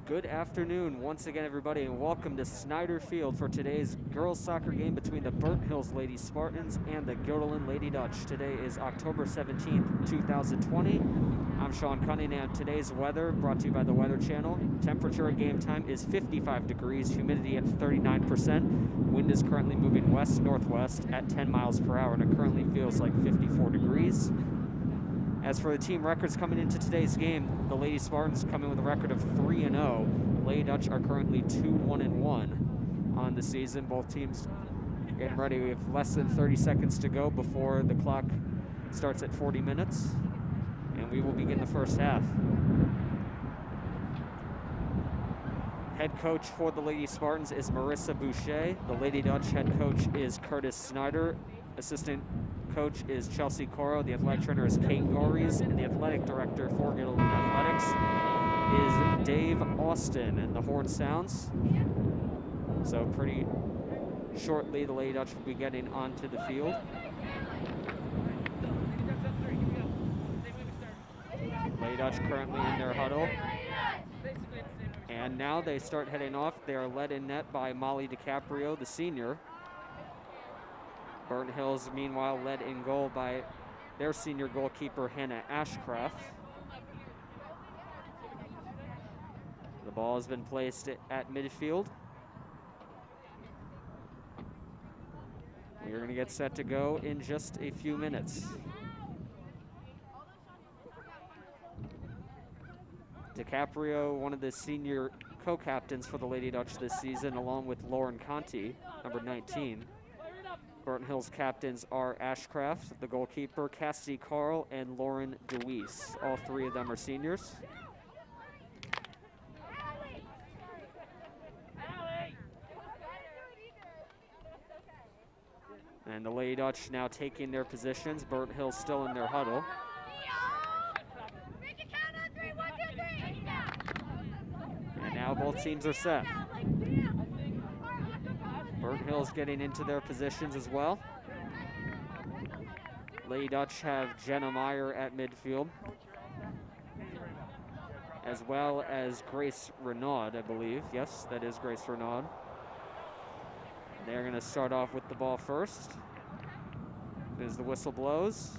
Good afternoon once again, everybody, and welcome to Snyder Field for today's girls soccer game between the Burnt Hills Lady Spartans and the Guilderland Lady Dutch. Today is October 17th, 2020. I'm Sean Cunningham. Today's weather brought to you by the Weather Channel. Temperature at game time is 55 degrees, humidity at 39%. Wind is currently moving west-northwest at 10 miles per hour, and it currently feels like 54 degrees. As for the team records coming into today's game, the Lady Spartans come in with a record of 3-0. Lady Dutch are currently 2-1-1 on the season. Both teams getting ready. We have less than 30 seconds to go before the clock starts at 40 minutes, and we will begin the first half. Head coach for the Lady Spartans is Marissa Boucher. The Lady Dutch head coach is Curtis Snyder. Assistant coach is Chelsea Coro. The athletic trainer is Kate Gories, and the athletic director for Guilderland Athletics is Dave Austin. And the horn sounds. So pretty shortly, the Lady Dutch will be getting onto the field. Lady Dutch currently in their huddle. And now they start heading off. They are led in net by Molly DiCaprio, the senior. Burnt Hills, meanwhile, led in goal by their senior goalkeeper, Hannah Ashcraft. The ball has been placed at midfield. We are going to get set to go in just a few minutes. DiCaprio, one of the senior co-captains for the Lady Dutch this season, along with Lauren Conti, number 19. Burnt Hills captains are Ashcraft, the goalkeeper, Cassidy Carl, and Lauren DeWeese. All three of them are seniors. And the Lady Dutch now taking their positions. Burnt Hills still in their huddle. And now both teams are set. Burnt Hills getting into their positions as well. Lady Dutch have Jenna Meyer at midfield, as well as Grace Renaud, I believe. Yes, that is Grace Renaud. They're going to start off with the ball first. As the whistle blows.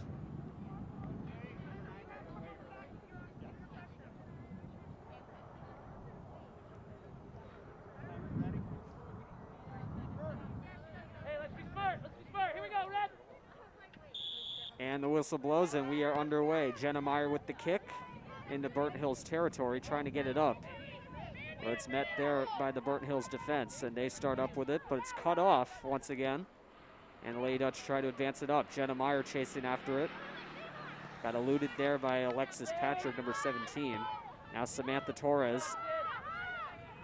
And the whistle blows, and we are underway. Jenna Meyer with the kick into Burnt Hills territory, trying to get it up. But it's met there by the Burnt Hills defense, and they start up with it, but it's cut off once again. And the Lady Dutch try to advance it up. Jenna Meyer chasing after it. Got eluded there by Alexis Patrick, number 17. Now Samantha Torres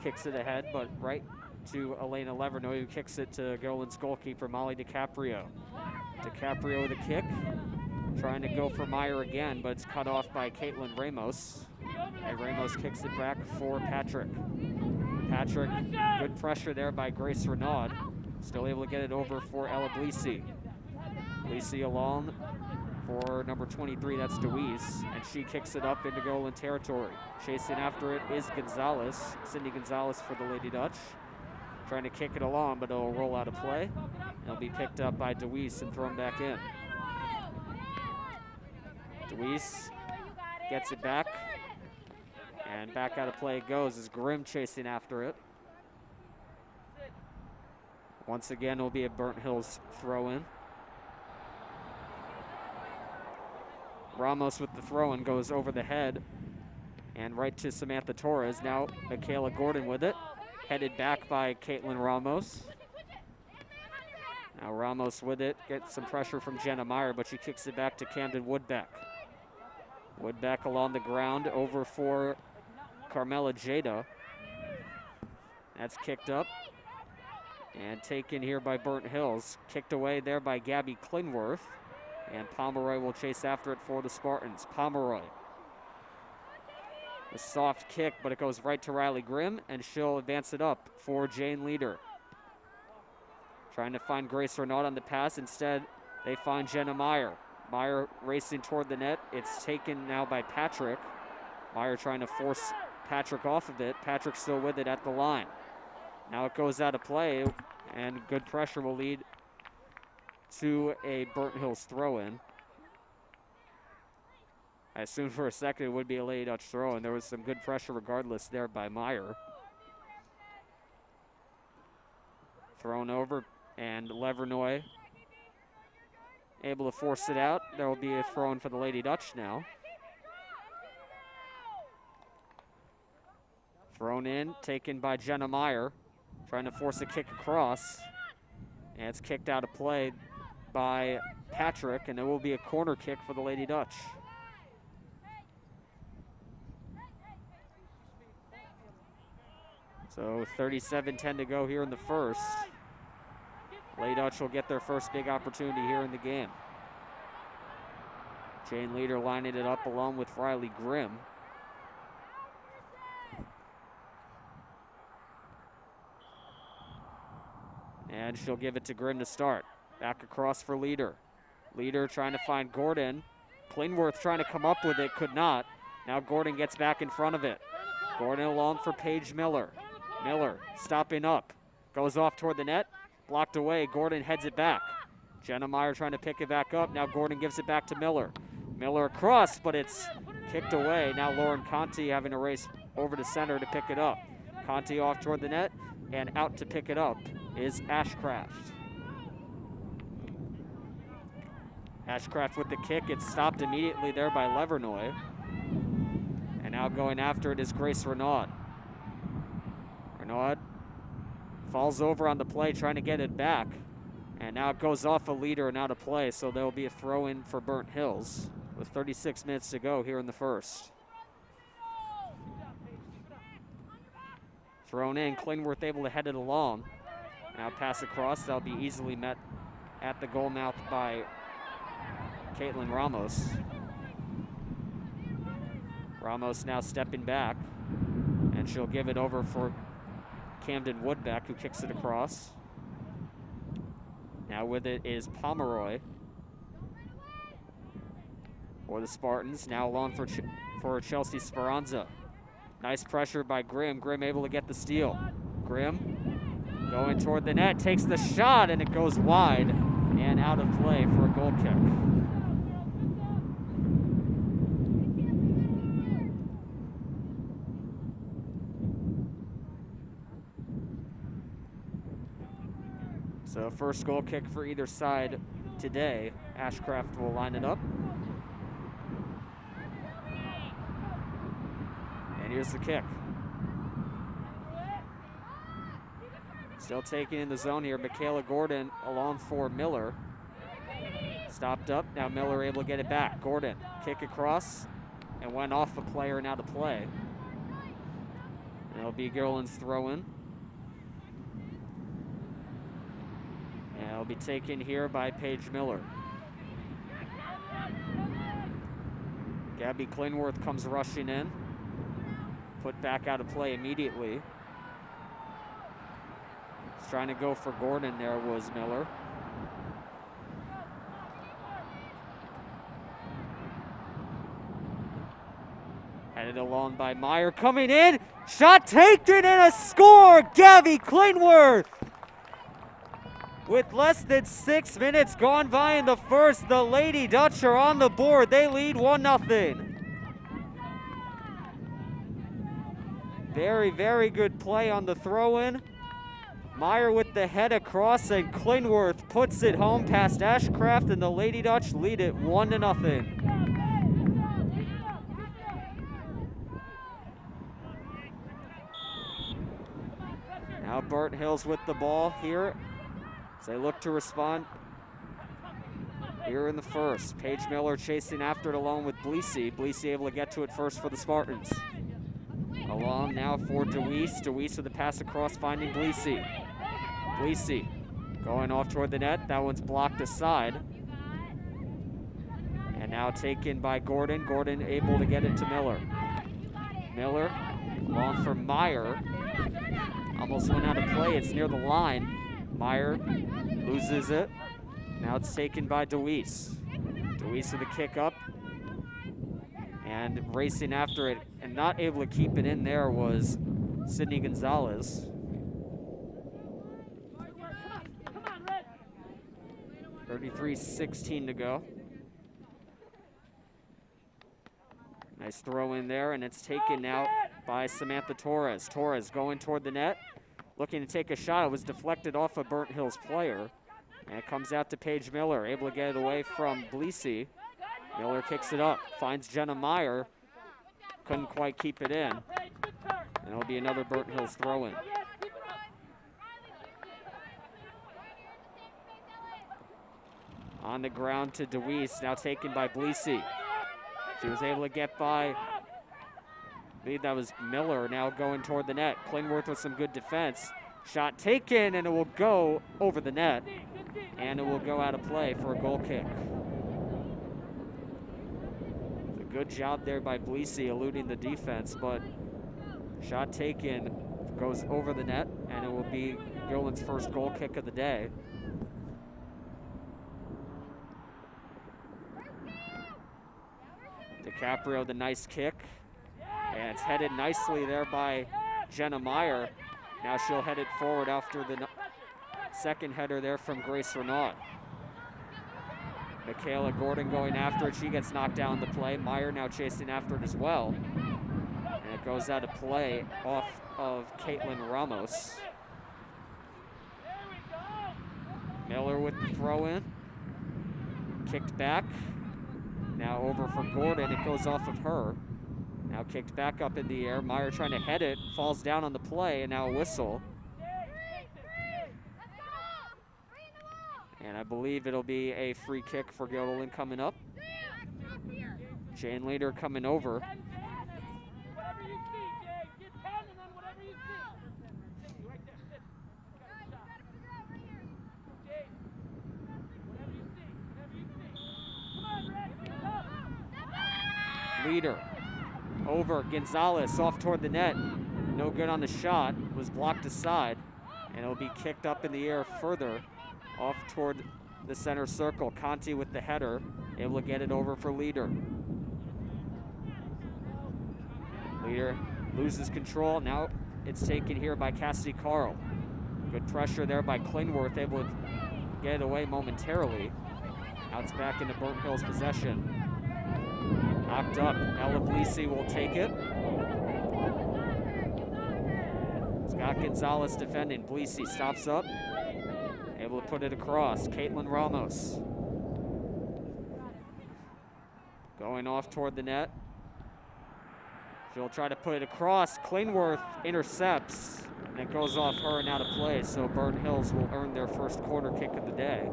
kicks it ahead, but right to Elena Levernoy, who kicks it to Guilderland's goalkeeper, Molly DiCaprio. DiCaprio with a kick, trying to go for Meyer again, but it's cut off by Caitlin Ramos. And Ramos kicks it back for Patrick. Patrick, good pressure there by Grace Renaud. Still able to get it over for Ella Blisi. Blisi along for number 23, that's DeWeese, and she kicks it up into Guilderland territory. Chasing after it is Gonzalez, Cindy Gonzalez for the Lady Dutch. Trying to kick it along, but it'll roll out of play. It'll be picked up by DeWeese and thrown back in. DeWeese gets it back, and back out of play it goes as Grimm chasing after it. Once again, it'll be a Burnt Hills throw-in. Ramos with the throw-in goes over the head and right to Samantha Torres. Now Michaela Gordon with it, headed back by Caitlin Ramos. Now Ramos with it, gets some pressure from Jenna Meyer, but she kicks it back to Camden Woodbeck. Woodbeck along the ground over for Carmela Jada. That's kicked up and taken here by Burnt Hills. Kicked away there by Gabby Klingworth. And Pomeroy will chase after it for the Spartans. Pomeroy. A soft kick, but it goes right to Riley Grimm, and she'll advance it up for Jane Leader. Trying to find Grace Renaud on the pass. Instead, they find Jenna Meyer. Meyer racing toward the net. It's taken now by Patrick. Meyer trying to force Patrick off of it. Patrick still with it at the line. Now it goes out of play, and good pressure will lead to a Burton Hills throw-in. I assumed for a second it would be a Lady Dutch throw-in. There was some good pressure regardless there by Meyer. Thrown over, and Levernoy able to force it out. There will be a throw-in for the Lady Dutch now. Thrown in, taken by Jenna Meyer, trying to force a kick across. And it's kicked out of play by Patrick, and it will be a corner kick for the Lady Dutch. So 37-10 to go here in the first. Lady Dutch will get their first big opportunity here in the game. Jane Leader lining it up along with Riley Grimm. And she'll give it to Grimm to start. Back across for Leader. Leader trying to find Gordon. Klingworth trying to come up with it, could not. Now Gordon gets back in front of it. Gordon along for Paige Miller. Miller stopping up. Goes off toward the net. Blocked away. Gordon heads it back. Jenna Meyer trying to pick it back up. Now Gordon gives it back to Miller. Miller across, but it's kicked away. Now Lauren Conti having to race over to center to pick it up. Conti off toward the net, and out to pick it up is Ashcraft. Ashcraft with the kick. It's stopped immediately there by Levernoy. And now going after it is Grace Renaud. Renaud falls over on the play, trying to get it back. And now it goes off a Leader and out of play, so there will be a throw-in for Burnt Hills with 36 minutes to go here in the first. Thrown in, Klingworth able to head it along. Now pass across, that'll be easily met at the goal mouth by Caitlin Ramos. Ramos now stepping back, and she'll give it over for Camden Woodbeck, who kicks it across. Now with it is Pomeroy for the Spartans. Now along for Chelsea Speranza. Nice pressure by Grimm. Grimm able to get the steal. Grimm going toward the net, takes the shot, and it goes wide and out of play for a goal kick. So first goal kick for either side today. Ashcraft will line it up. And here's the kick. Still taking in the zone here. Michaela Gordon along for Miller. Stopped up. Now Miller able to get it back. Gordon kick across and went off a player and out of play. And it'll be Gilliland's throw-in. And it'll be taken here by Paige Miller. Gabby Klingworth comes rushing in. Put back out of play immediately. Trying to go for Gordon there was Miller. Headed along by Meyer, coming in. Shot taken and a score! Gabby Klingworth! With less than 6 minutes gone by in the first, the Lady Dutch are on the board. They lead 1-0. Very, very good play on the throw-in. Meyer with the head across, and Klingworth puts it home past Ashcraft, and the Lady Dutch lead it 1-0. Now Burnt Hills with the ball here as they look to respond here in the first. Paige Miller chasing after it along with Bleesey. Bleesey able to get to it first for the Spartans. Along now for DeWeese. DeWeese with the pass across, finding Bleesey. Bleesey going off toward the net. That one's blocked aside. And now taken by Gordon. Gordon able to get it to Miller. Miller long for Meyer. Almost went out of play. It's near the line. Meyer loses it. Now it's taken by DeWeese. DeWeese with a kick up. And racing after it and not able to keep it in there was Sydney Gonzalez. 33-16 to go. Nice throw in there, and it's taken out by Samantha Torres. Torres going toward the net, looking to take a shot. It was deflected off a Burnt Hills player, and it comes out to Paige Miller, able to get it away from Bleesey. Miller kicks it up, finds Jenna Meyer, couldn't quite keep it in, and it'll be another Burnt Hills throw-in. On the ground to DeWeese, now taken by Bleesey. She was able to get by, I believe that was Miller, now going toward the net. Klingworth with some good defense. Shot taken, and it will go over the net, and it will go out of play for a goal kick. It's a good job there by Bleesey eluding the defense, but shot taken goes over the net, and it will be Gilman's first goal kick of the day. DiCaprio, the nice kick, and it's headed nicely there by Jenna Meyer. Now she'll head it forward after the second header there from Grace Renaud. Michaela Gordon going after it. She gets knocked down the play. Meyer now chasing after it as well. And it goes out of play off of Caitlin Ramos. Miller with the throw in. Kicked back. Now over for Gordon, it goes off of her. Now kicked back up in the air. Meyer trying to head it, falls down on the play, and now a whistle. And I believe it'll be a free kick for Guilderland coming up. Jane Leader coming over. Leader over Gonzalez, off toward the net. No good on the shot, was blocked aside, and it'll be kicked up in the air further off toward the center circle. Conti with the header, able to get it over for Leader. Leader loses control. Now it's taken here by Cassidy Carl. Good pressure there by Klingworth, able to get it away momentarily. Now it's back into Burnt Hills possession. Knocked up. Ella Bleesey will take it. Scott Gonzalez defending. Bleesey stops up. Able to put it across. Caitlin Ramos. Going off toward the net. She'll try to put it across. Klingworth intercepts. And it goes off her and out of play. So Burnt Hills will earn their first corner kick of the day.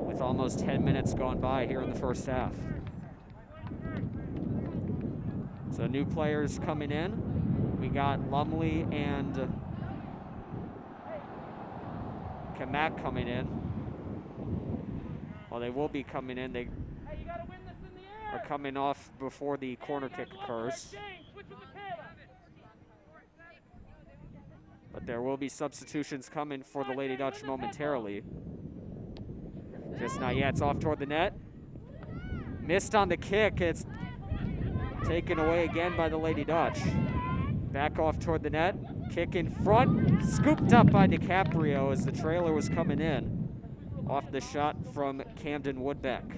With almost 10 minutes gone by here in the first half. So new players coming in. We got Lumley and Kamak coming in. Well, they will be coming in. They are coming off before the corner kick occurs. But there will be substitutions coming for the Lady Dutch momentarily. Just not yet. It's off toward the net. Missed on the kick. It's taken away again by the Lady Dutch. Back off toward the net. Kick in front. Scooped up by DiCaprio as the trailer was coming in. Off the shot from Camden Woodbeck.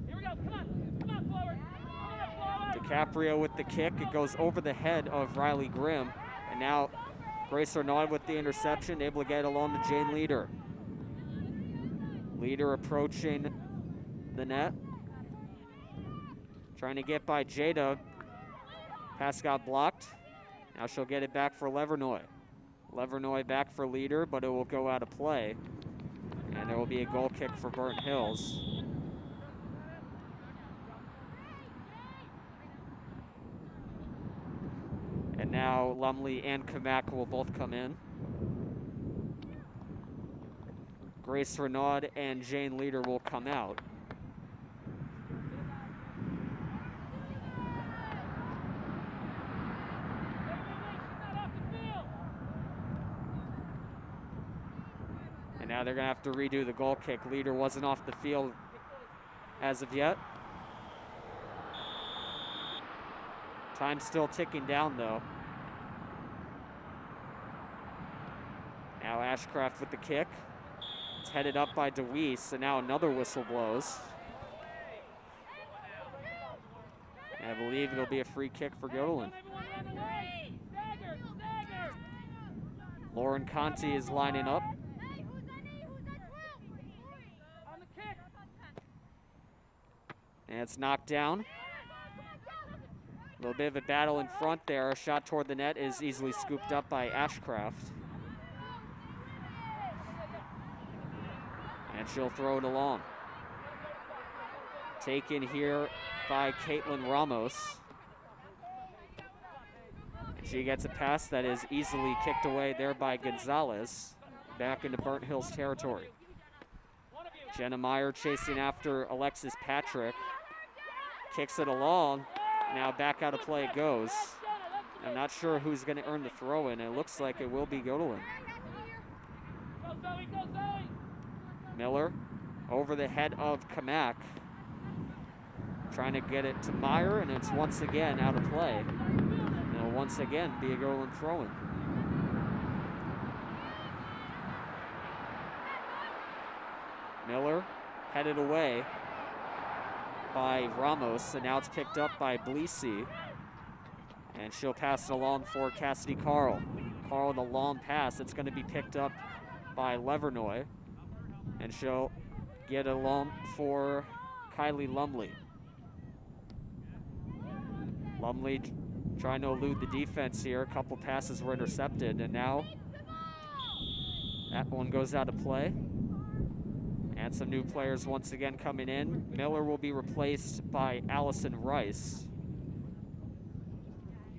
Here we go. Come on forward. DiCaprio with the kick. It goes over the head of Riley Grimm. And now Grace Renaud with the interception, able to get it along to Jane Leader. Leader approaching the net. Trying to get by Jada. Pass got blocked. Now she'll get it back for Levernoy. Levernoy back for Leader, but it will go out of play. And there will be a goal kick for Burnt Hills. And now Lumley and Kamak will both come in. Grace Renaud and Jane Leader will come out. Now they're going to have to redo the goal kick. Leader wasn't off the field as of yet. Time's still ticking down, though. Now Ashcraft with the kick. It's headed up by DeWeese, and now another whistle blows. I believe it'll be a free kick for Göttingen. Lauren Conti is lining up. And it's knocked down. A little bit of a battle in front there. A shot toward the net is easily scooped up by Ashcraft. And she'll throw it along. Taken here by Caitlin Ramos. And she gets a pass that is easily kicked away there by Gonzalez. Back into Burnt Hills territory. Jenna Meyer chasing after Alexis Patrick. Kicks it along. Now back out of play it goes. I'm not sure who's going to earn the throw in. It looks like it will be Göttingen. Miller over the head of Kamak. Trying to get it to Meyer, and it's once again out of play. And it'll once again be a Göttingen throw-in. Miller headed away by Ramos, and now it's picked up by Bleesey. And she'll pass it along for Cassidy Carl. Carl, the long pass, it's going to be picked up by Levernoy. And she'll get it along for Kylie Lumley. Lumley trying to elude the defense here. A couple passes were intercepted, and now that one goes out of play. And some new players once again coming in. Miller will be replaced by Allison Rice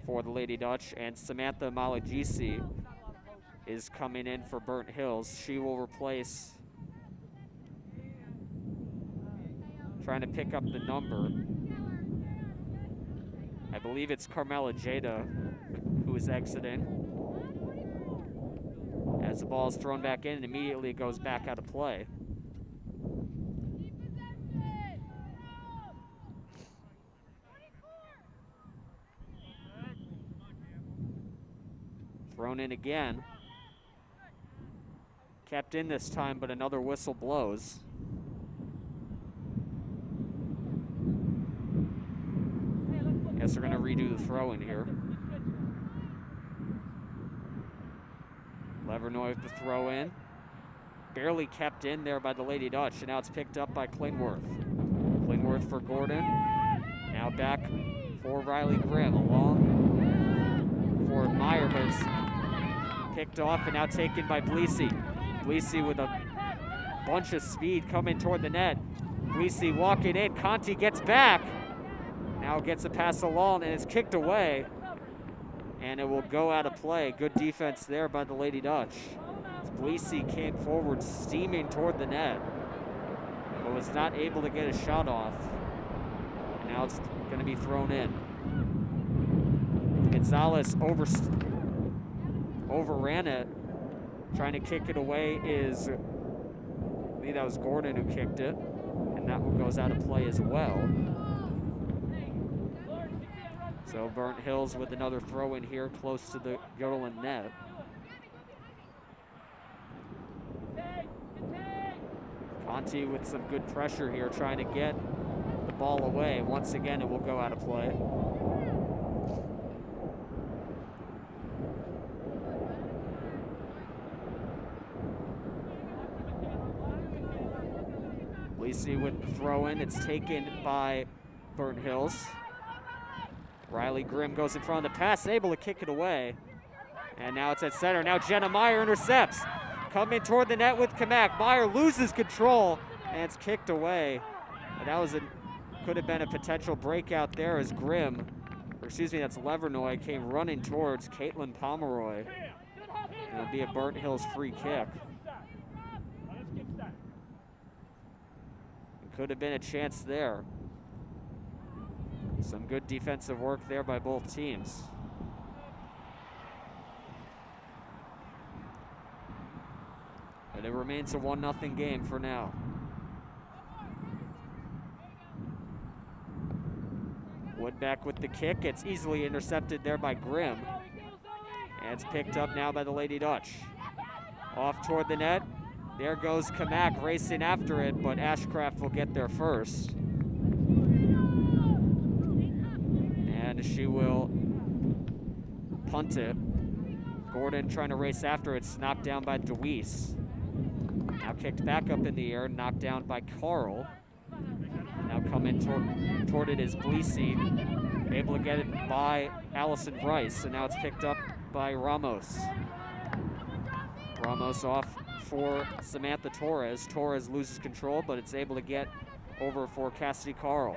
for the Lady Dutch, and Samantha Malagisi is coming in for Burnt Hills. She will replace, trying to pick up the number, I believe it's Carmela Jada who is exiting. As the ball is thrown back in, and immediately it goes back out of play. Thrown in again. Kept in this time, but another whistle blows. Guess they're going to redo the throw in here. Levernoy with the throw in. Barely kept in there by the Lady Dutch, and now it's picked up by Klingworth. Klingworth for Gordon. Now back for Riley Grimm. Along for Meyer, but it's picked off and now taken by Bleesey. Bleesey with a bunch of speed coming toward the net. Bleesey walking in. Conti gets back. Now gets a pass along, and it's kicked away. And it will go out of play. Good defense there by the Lady Dutch. Bleesey came forward steaming toward the net, but was not able to get a shot off. And now it's going to be thrown in. Gonzalez overran it. Trying to kick it away is, I believe that was Gordon who kicked it. And that one goes out of play as well. So Burnt Hills with another throw in here close to the Göttingen net. Conti with some good pressure here, trying to get the ball away. Once again, it will go out of play. Bleesey with the throw in. It's taken by Burnt Hills. Riley Grimm goes in front of the pass, able to kick it away. And now it's at center. Now Jenna Meyer intercepts. Coming toward the net with Kamak. Meyer loses control, and it's kicked away. And that was could have been a potential breakout there as Grimm, or excuse me, that's Levernoy, came running towards Caitlin Pomeroy. And it'll be a Burnt Hills free kick. It could have been a chance there. Some good defensive work there by both teams. But it remains a 1-0 game for now. Woodback with the kick. It's easily intercepted there by Grimm. And it's picked up now by the Lady Dutch. Off toward the net. There goes Kamak racing after it, but Ashcraft will get there first. And she will punt it. Gordon trying to race after it. It's knocked down by DeWeese. Now kicked back up in the air, knocked down by Carl. Now coming toward it is Bleesey, able to get it by Allison Rice, and now it's picked up by Ramos. Ramos off for Samantha Torres. Torres loses control, but it's able to get over for Cassidy Carl.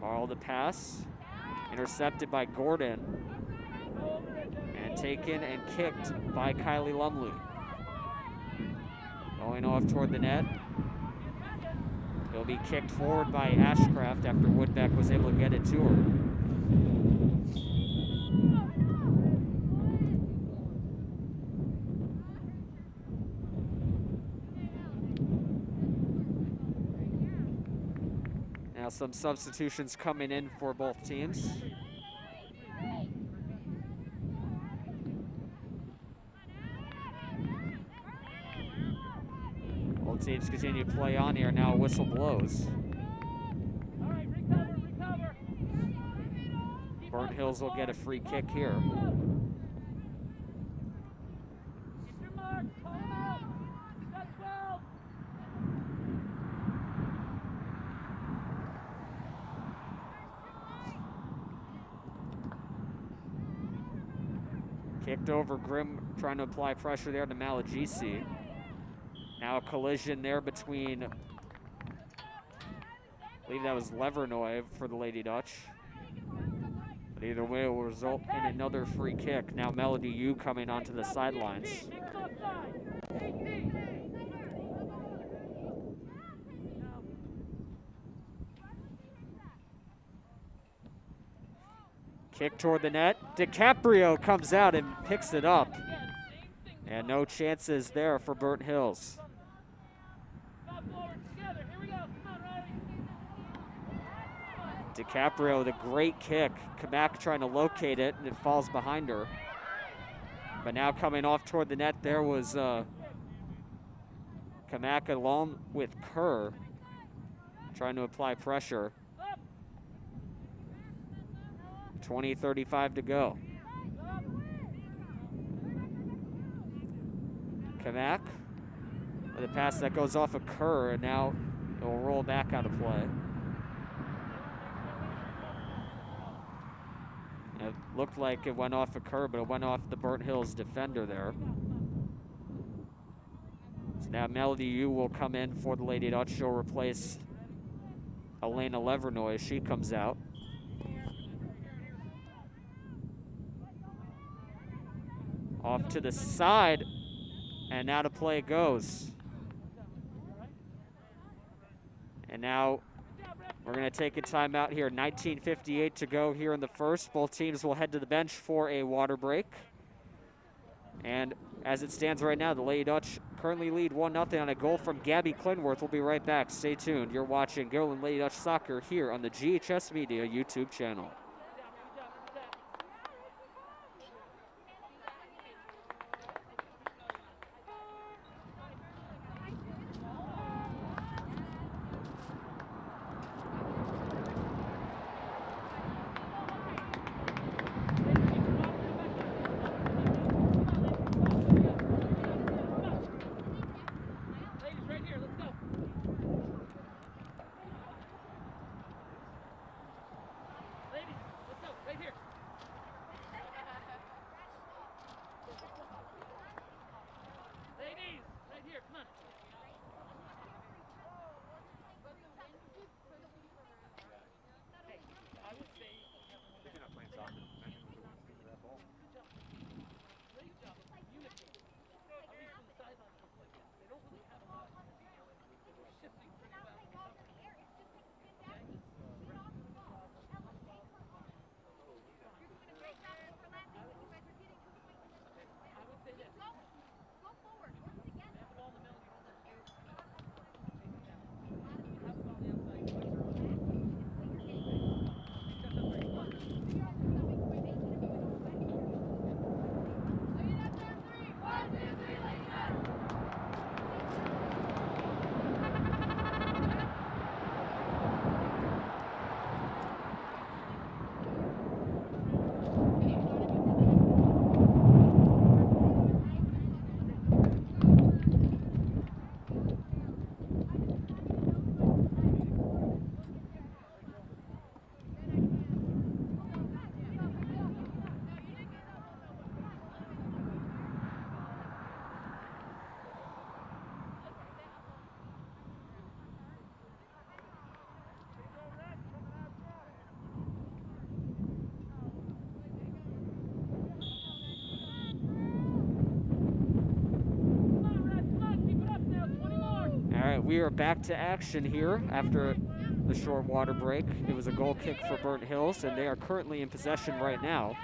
Carl the pass, intercepted by Gordon, and taken and kicked by Kylie Lumley. Going off toward the net. It'll be kicked forward by Ashcraft after Woodback was able to get it to her. Now some substitutions coming in for both teams. Both teams continue to play on here. Now a whistle blows. All right, recover. Burnt Hills will get a free kick here. Get your mark, call him out. That's 12. Kicked over. Grimm trying to apply pressure there to Malagisi. Now a collision there between, I believe that was Levernoy for the Lady Dutch. But either way, it will result in another free kick. Now Melody Yu coming onto the sidelines. Kick toward the net. DiCaprio comes out and picks it up. And no chances there for Burnt Hills. DiCaprio with a great kick. Kamak trying to locate it, and it falls behind her. But now coming off toward the net, there was Kamak along with Kerr trying to apply pressure. 20:35 to go. Kamak with a pass that goes off of Kerr, and now it will roll back out of play. It looked like it went off of Kerr, but it went off the Burnt Hills defender there. So now Melody Yu will come in for the Lady Dutch. She'll replace Elena Levernoy as she comes out. Off to the side, and now to play goes. And now we're going to take a timeout here. 19:58 to go here in the first. Both teams will head to the bench for a water break. And as it stands right now, the Lady Dutch currently lead 1-0 on a goal from Gabby Clinworth. We'll be right back. Stay tuned. You're watching Gilliland Lady Dutch Soccer here on the GHS Media YouTube channel. Ladies, All right, we are back to action here after the short water break. It was a goal kick for Burnt Hills, and they are currently in possession right now.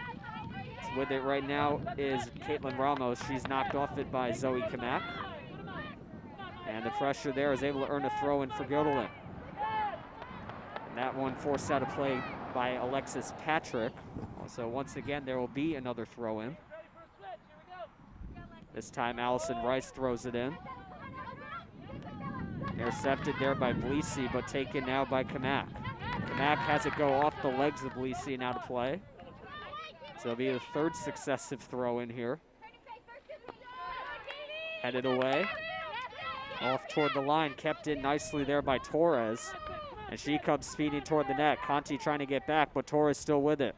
So with it right now is Caitlin Ramos. She's knocked off it by Zoe Kamak. And the pressure there is able to earn a throw in for Guilderland. And that one forced out of play by Alexis Patrick. So once again, there will be another throw in. This time Allison Rice throws it in. Intercepted there by Bleasy, but taken now by Kamak. Kamak has it go off the legs of Bleasy and out of play. So it'll be the third successive throw in here. Headed away. Off toward the line, kept in nicely there by Torres. And she comes speeding toward the net. Conti trying to get back, but Torres still with it.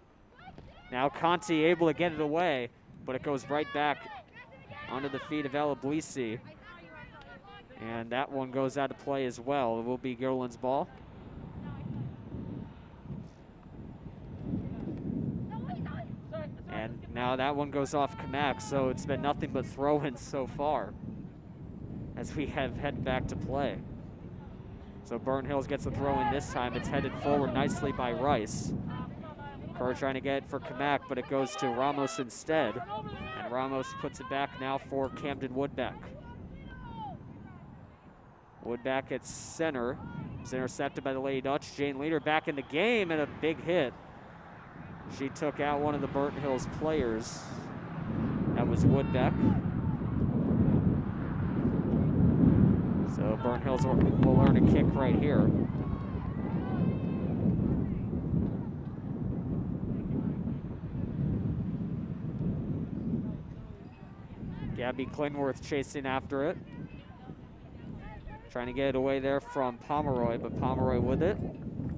Now Conti able to get it away, but it goes right back onto the feet of Ella Bleasy. And that one goes out of play as well. It will be Guilderland's ball. And now that one goes off Kamak, so it's been nothing but throw-ins so far as we have headed back to play. So Burnt Hills gets a throw in this time. It's headed forward nicely by Rice. Kerr trying to get it for Kamak, but it goes to Ramos instead. And Ramos puts it back now for Camden Woodbeck. Woodbeck at center. It's intercepted by the Lady Dutch. Jane Leader back in the game, and a big hit. She took out one of the Burnt Hills players. That was Woodbeck. So Burnt Hills will earn a kick right here. Gabby Klingworth chasing after it. Trying to get it away there from Pomeroy, but Pomeroy with it.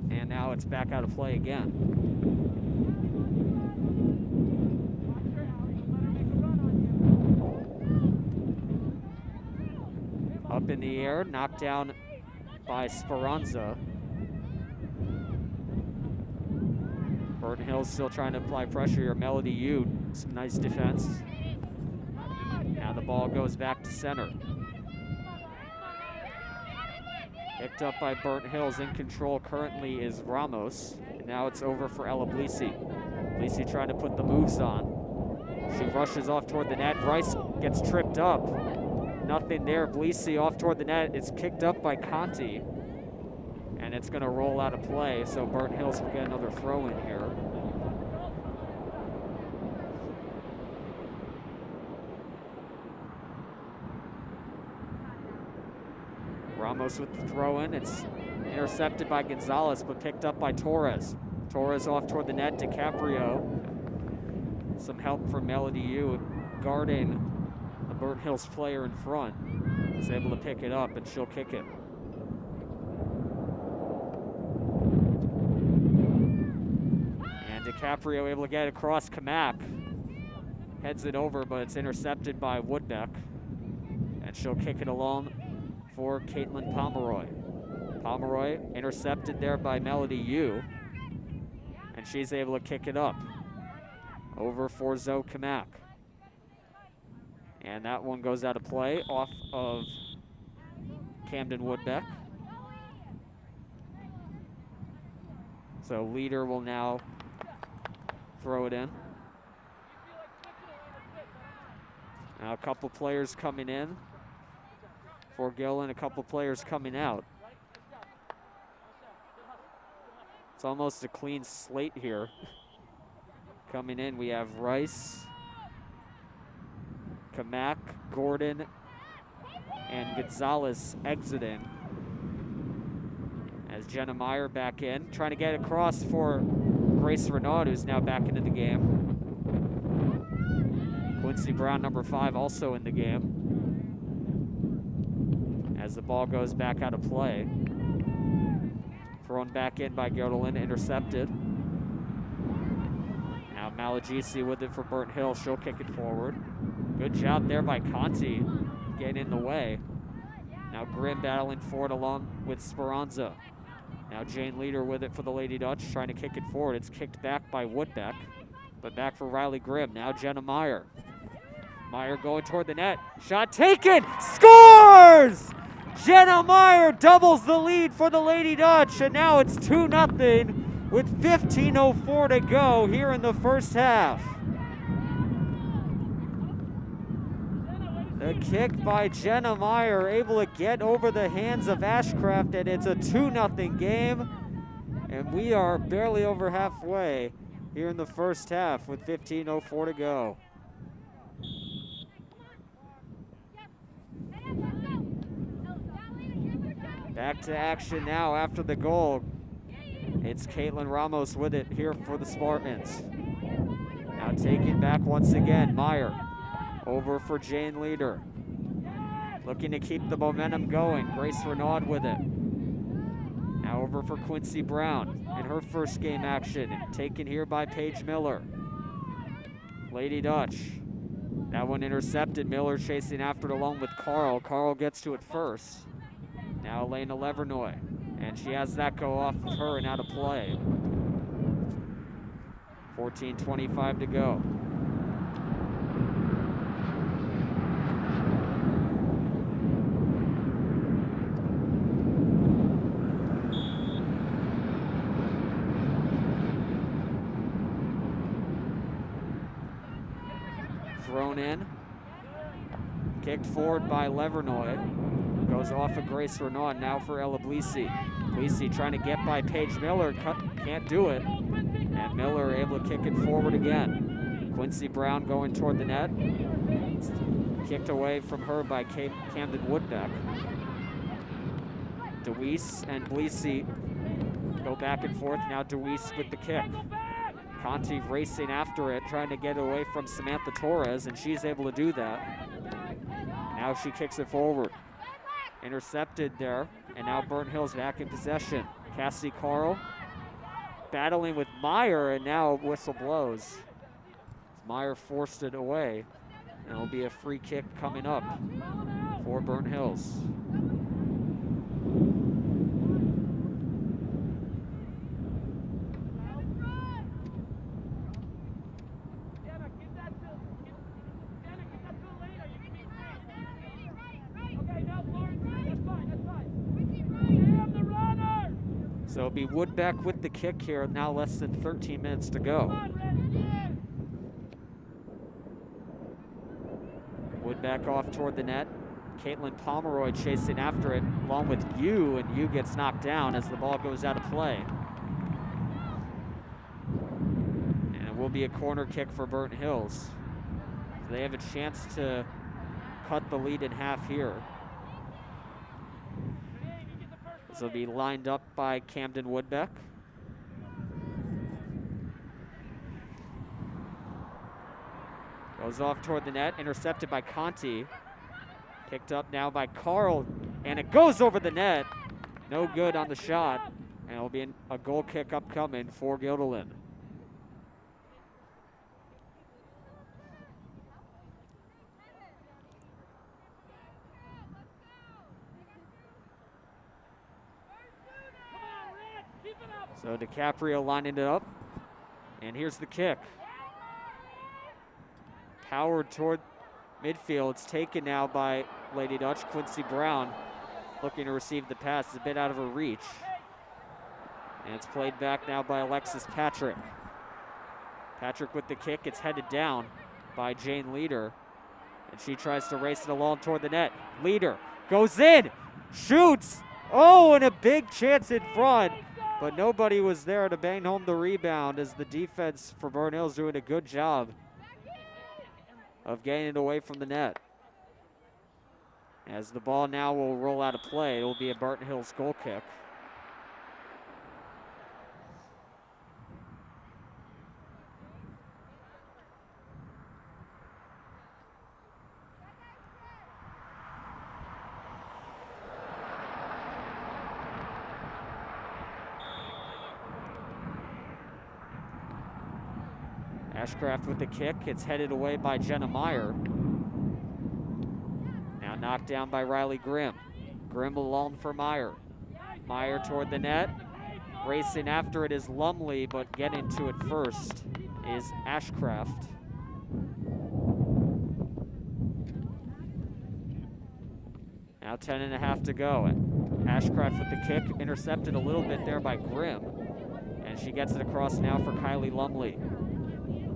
And now it's back out of play again. Up in the air, knocked down by Speranza. Burnt Hills still trying to apply pressure here. Melody Yu, some nice defense. Now the ball goes back to center. Picked up by Burnt Hills. In control currently is Ramos. And now it's over for Ella Bleasy. Bleasy trying to put the moves on. She rushes off toward the net. Rice gets tripped up. Nothing there. Bleasy off toward the net. It's kicked up by Conti. And it's going to roll out of play. So Burnt Hills will get another throw in here. Ramos with the throw in. It's intercepted by Gonzalez, but picked up by Torres. Torres off toward the net. DiCaprio. Some help from Melody Yu guarding the Burnt Hills player in front. Is able to pick it up, and she'll kick it. And DiCaprio able to get it across. Kamak heads it over, but it's intercepted by Woodbeck. And she'll kick it along for Caitlin Pomeroy. Pomeroy intercepted there by Melody Yu. And she's able to kick it up. Over for Zoe Kamak. And that one goes out of play off of Camden Woodbeck. So Leader will now throw it in. Now a couple players coming in for Guilderland, a couple players coming out. It's almost a clean slate here. Coming in, we have Rice, Kamak, Gordon, and Gonzalez exiting. As Jenna Meyer back in, trying to get across for Grace Renaud, who's now back into the game. Quincy Brown, number 5, also in the game. As the ball goes back out of play. Thrown back in by Guilderland, intercepted. Now Malagisi with it for Burnt Hill. She'll kick it forward. Good job there by Conti, getting in the way. Now Grimm battling forward along with Speranza. Now Jane Leader with it for the Lady Dutch, trying to kick it forward. It's kicked back by Woodbeck, but back for Riley Grimm. Now Jenna Meyer. Meyer going toward the net. Shot taken! Scores! Jenna Meyer doubles the lead for the Lady Dutch, and now it's 2-0 with 15:04 to go here in the first half. The kick by Jenna Meyer, able to get over the hands of Ashcraft, and it's a 2-0 game. And we are barely over halfway here in the first half with 15:04 to go. Back to action now after the goal. It's Caitlin Ramos with it here for the Spartans. Now taken back once again, Meyer. Over for Jane Leader. Looking to keep the momentum going. Grace Renaud with it. Now over for Quincy Brown in her first game action. Taken here by Paige Miller. Lady Dutch. That one intercepted. Miller chasing after it along with Carl. Carl gets to it first. Now Elena Levernoy. And she has that go off of her and out of play. 14:25 to go. Thrown in. Kicked forward by Levernoy. Goes off of Grace Renaud, now for Ella Blisi. Blisi trying to get by Paige Miller, can't do it. And Miller able to kick it forward again. Quincy Brown going toward the net. It's kicked away from her by Camden Woodbeck. DeWeese and Blisi go back and forth. Now DeWeese with the kick. Conti racing after it, trying to get away from Samantha Torres, and she's able to do that. Now she kicks it forward. Intercepted there, and now Burnt Hills back in possession. Cassie Carl battling with Meyer, and now whistle blows. Meyer forced it away, and it'll be a free kick coming up for Burnt Hills. So it'll be Woodbeck with the kick here, now less than 13 minutes to go. Woodbeck off toward the net. Caitlin Pomeroy chasing after it, along with Yu, and Yu gets knocked down as the ball goes out of play. And it will be a corner kick for Burnt Hills. So they have a chance to cut the lead in half here. This will be lined up by Camden Woodbeck. Goes off toward the net, intercepted by Conti. Picked up now by Carl, and it goes over the net. No good on the shot, and it'll be a goal kick upcoming for Guilderland. So DiCaprio lining it up, and here's the kick. Powered toward midfield. It's taken now by Lady Dutch. Quincy Brown looking to receive the pass. It's a bit out of her reach. And it's played back now by Alexis Patrick. Patrick with the kick. It's headed down by Jane Leader. And she tries to race it along toward the net. Leader goes in, shoots. Oh, and a big chance in front. But nobody was there to bang home the rebound, as the defense for Burnt Hills doing a good job of getting it away from the net. As the ball now will roll out of play, it will be a Burnt Hills goal kick. Ashcraft with the kick. It's headed away by Jenna Meyer. Now knocked down by Riley Grimm. Grimm alone for Meyer. Meyer toward the net. Racing after it is Lumley, but getting to it first is Ashcraft. Now 10.5 to go. Ashcraft with the kick, intercepted a little bit there by Grimm. And she gets it across now for Kylie Lumley.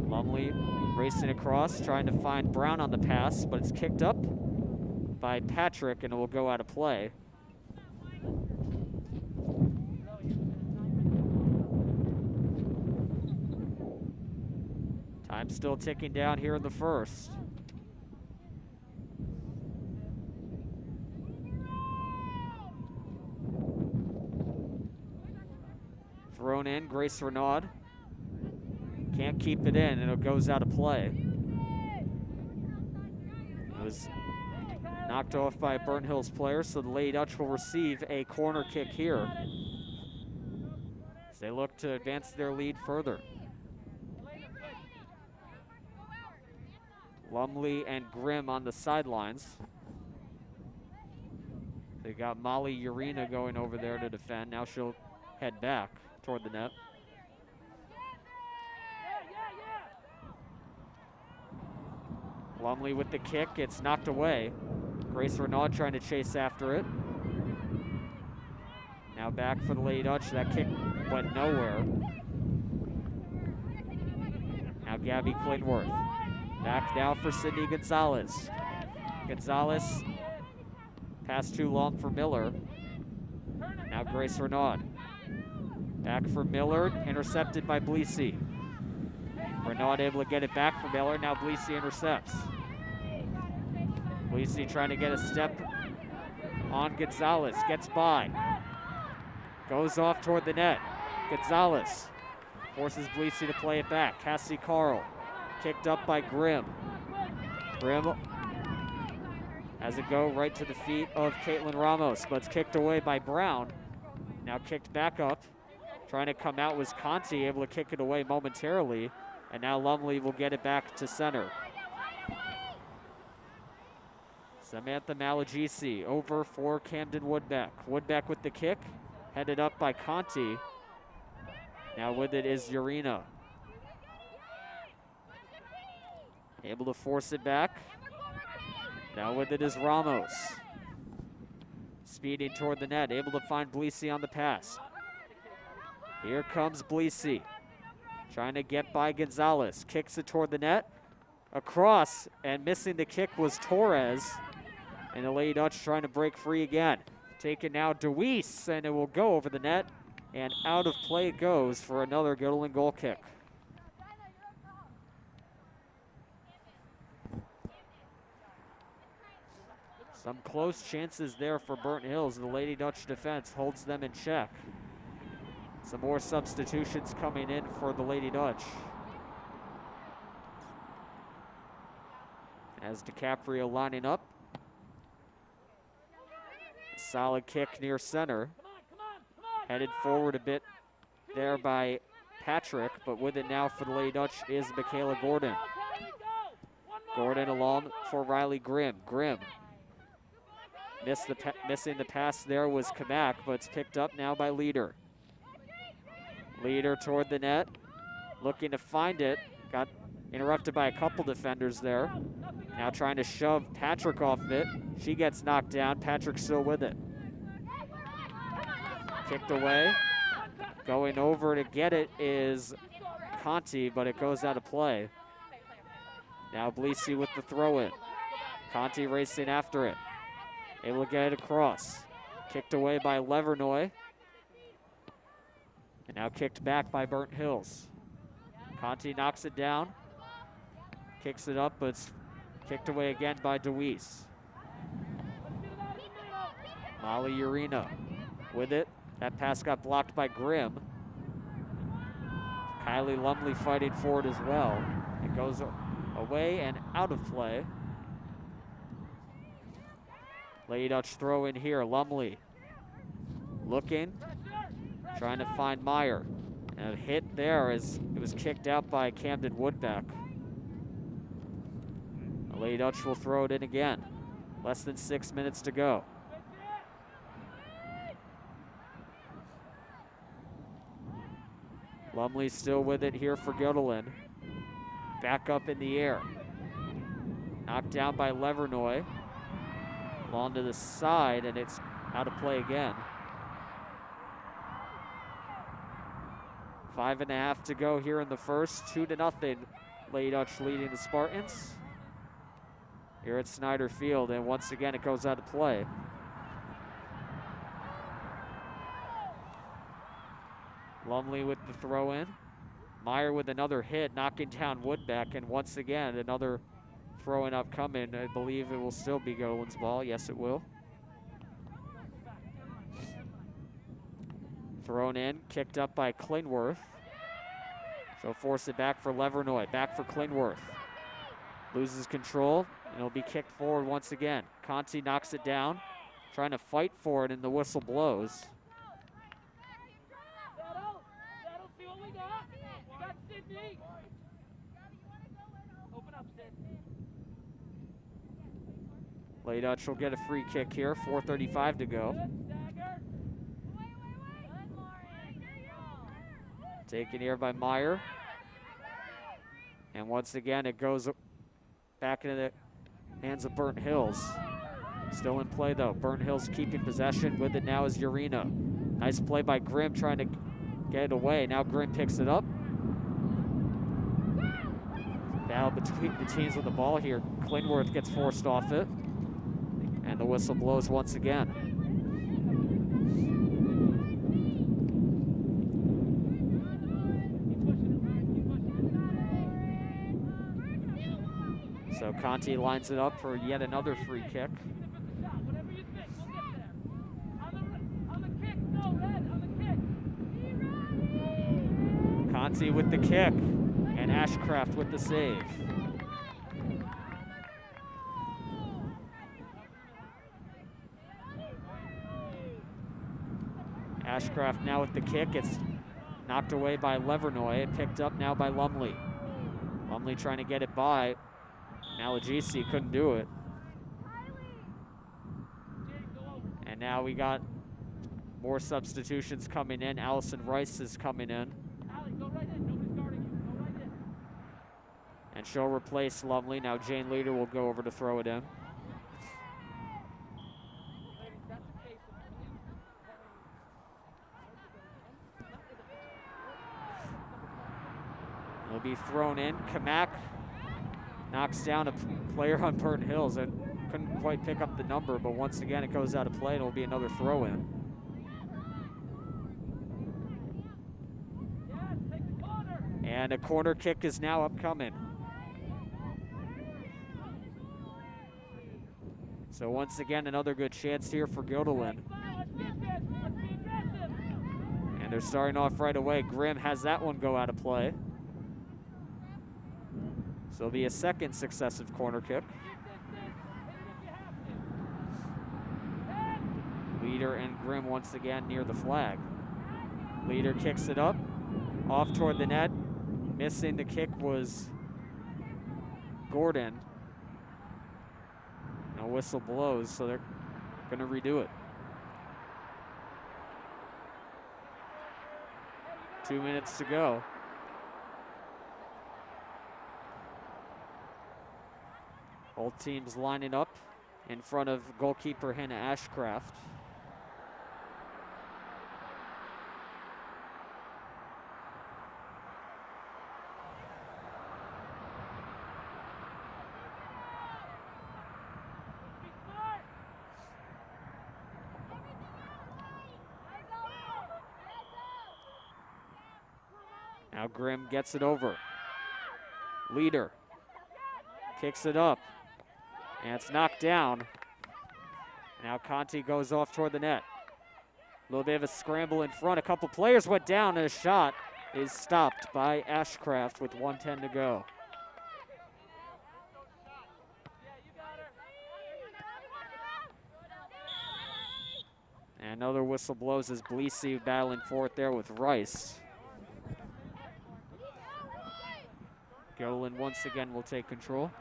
Lumley racing across, trying to find Brown on the pass, but it's kicked up by Patrick and it will go out of play. Time still ticking down here in the first. Thrown in, Grace Renaud. Can't keep it in, and it goes out of play. It was knocked off by a Burnt Hills player, so the Lady Dutch will receive a corner kick here as they look to advance their lead further. Lumley and Grimm on the sidelines. They got Molly Urena going over there to defend. Now she'll head back toward the net. Lumley with the kick, it's knocked away. Grace Renaud trying to chase after it. Now back for the Lady Dutch. That kick went nowhere. Now Gabby Klingworth. Back now for Sydney Gonzalez. Gonzalez, pass too long for Miller. Now Grace Renaud. Back for Miller, intercepted by Bleesey. Renaud able to get it back for Miller, now Bleesey intercepts. Bleesey trying to get a step on Gonzalez, gets by. Goes off toward the net. Gonzalez forces Bleesey to play it back. Cassie Carl. Kicked up by Grimm. Grimm has it go right to the feet of Caitlin Ramos, but it's kicked away by Brown. Now kicked back up. Trying to come out was Conti, able to kick it away momentarily. And now Lumley will get it back to center. Samantha Malagisi over for Camden Woodbeck. Woodbeck with the kick, headed up by Conti. Now with it is Urena. Able to force it back. Now with it is Ramos. Speeding toward the net, able to find Bleesey on the pass. Here comes Bleesey. Trying to get by Gonzalez. Kicks it toward the net. Across, and missing the kick was Torres. And the Lady Dutch trying to break free again. Taken now DeWeese, and it will go over the net. And out of play it goes for another Göttingen goal kick. Some close chances there for Burnt Hills. The Lady Dutch defense holds them in check. Some more substitutions coming in for the Lady Dutch. As DiCaprio lining up. A solid kick near center. Headed forward a bit there by Patrick, but with it now for the Lady Dutch is Michaela Gordon. Gordon along for Riley Grimm. Grimm missing the pass there was Kamak, but it's picked up now by Leader. Leader toward the net, looking to find it. Got interrupted by a couple defenders there. Now trying to shove Patrick off it. She gets knocked down. Patrick still with it. Kicked away. Going over to get it is Conti, but it goes out of play. Now Bleesey with the throw in. Conti racing after it. Able to get it across. Kicked away by Levernoy. And now kicked back by Burnt Hills. Conti knocks it down. Kicks it up, but it's kicked away again by DeWeese. Molly Urena with it. That pass got blocked by Grimm. Kylie Lumley fighting for it as well. It goes away and out of play. Lady Dutch throw in here. Lumley looking. Trying to find Meyer. And a hit there as it was kicked out by Camden Woodbeck. The Lady Dutch will throw it in again. Less than 6 minutes to go. Lumley still with it here for Göttingen. Back up in the air. Knocked down by Levernoy. Long to the side, and it's out of play again. 5.5 to go here in the first. 2-0. Lady Dutch leading the Spartans here at Snyder Field, and once again it goes out of play. Lumley with the throw in. Meyer with another hit, knocking down Woodbeck, and once again another throw in upcoming. I believe it will still be Golin's ball. Yes, it will. Thrown in, kicked up by Klingworth. She'll force it back for Levernoy, back for Klingworth. Loses control, and it'll be kicked forward once again. Conti knocks it down, trying to fight for it, and the whistle blows. Settle, see what we got. We got Sydney. Open up, Sid. Lady Dutch will get a free kick here, 4:35 to go. Stagger. Taken here by Meyer. And once again, it goes back into the hands of Burnt Hills. Still in play though. Burnt Hills keeping possession. With it now is Urena. Nice play by Grimm trying to get it away. Now Grimm picks it up. Battle between the teams with the ball here. Klingworth gets forced off it. And the whistle blows once again. So Conti lines it up for yet another free kick. Whatever you think, we'll get there. On the kick, no, Red, on the kick. Conti with the kick, and Ashcraft with the save. Ashcraft now with the kick. It's knocked away by Levernoy, picked up now by Lumley. Lumley trying to get it by Malagisi, couldn't do it. And now we got more substitutions coming in. Allison Rice is coming in. Go right in, nobody's guarding you. Go right in. And she'll replace Lumley. Now Jane Leader will go over to throw it in. Ladies, that's the case of It'll be thrown in. Kamak knocks down a player on Burnt Hills and couldn't quite pick up the number, but once again it goes out of play and it'll be another throw in. yes, take the corner. And a corner kick is now upcoming. So once again, another good chance here for Godelin. Let's be aggressive. And they're starting off right away. Grimm has that one go out of play. So it'll be a second successive corner kick. Leader and Grimm once again near the flag. Leader kicks it up, off toward the net. Missing the kick was Gordon. Now whistle blows, so they're gonna redo it. 2 minutes to go. Both teams lining up in front of goalkeeper Hannah Ashcraft. Be smart. Now Grimm gets it over. Leader kicks it up. And it's knocked down. Now Conti goes off toward the net. A little bit of a scramble in front. A couple players went down, and a shot is stopped by Ashcraft with 1:10 to go. And another whistle blows as Bleesey battling for it there with Rice. Golan once again will take control.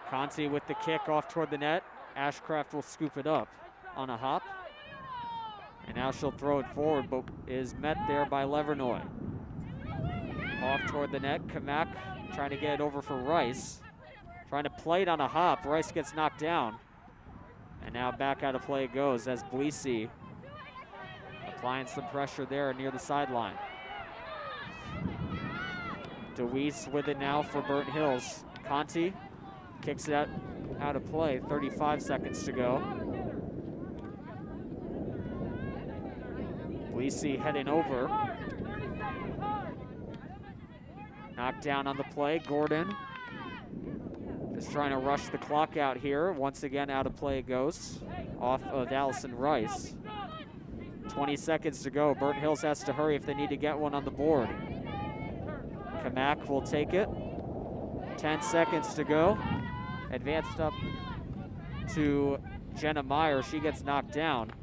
Conti with the kick off toward the net. Ashcraft will scoop it up on a hop. And Now she'll throw it forward, but is met there by Levernoy. Off toward the net, Kamak trying to get it over for Rice. Trying to play it on a hop, Rice gets knocked down. And now back out of play it goes as Bleesey applying some pressure there near the sideline. DeWeese with it now for Burton Hills. Conti kicks it out of play, 35 seconds to go. Bleesey heading over. Knocked down on the play, Gordon. Just trying to rush the clock out here. Once again, out of play it goes. Off of Allison Rice. 20 seconds to go. Burton Hills has to hurry if they need to get one on the board. Kamak will take it. 10 seconds to go. Advanced up to Jenna Meyer. She gets knocked down.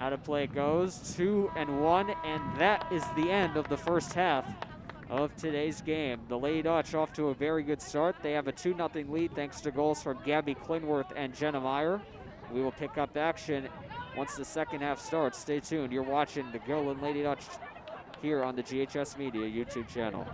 Out of play it goes. 2-1, and that is the end of the first half of today's game. The Lady Dutch off to a very good start. They have a 2-0 lead thanks to goals from Gabby Clinworth and Jenna Meyer. We will pick up action once the second half starts. Stay tuned. You're watching the Gilliland Lady Dutch here on the GHS Media YouTube channel.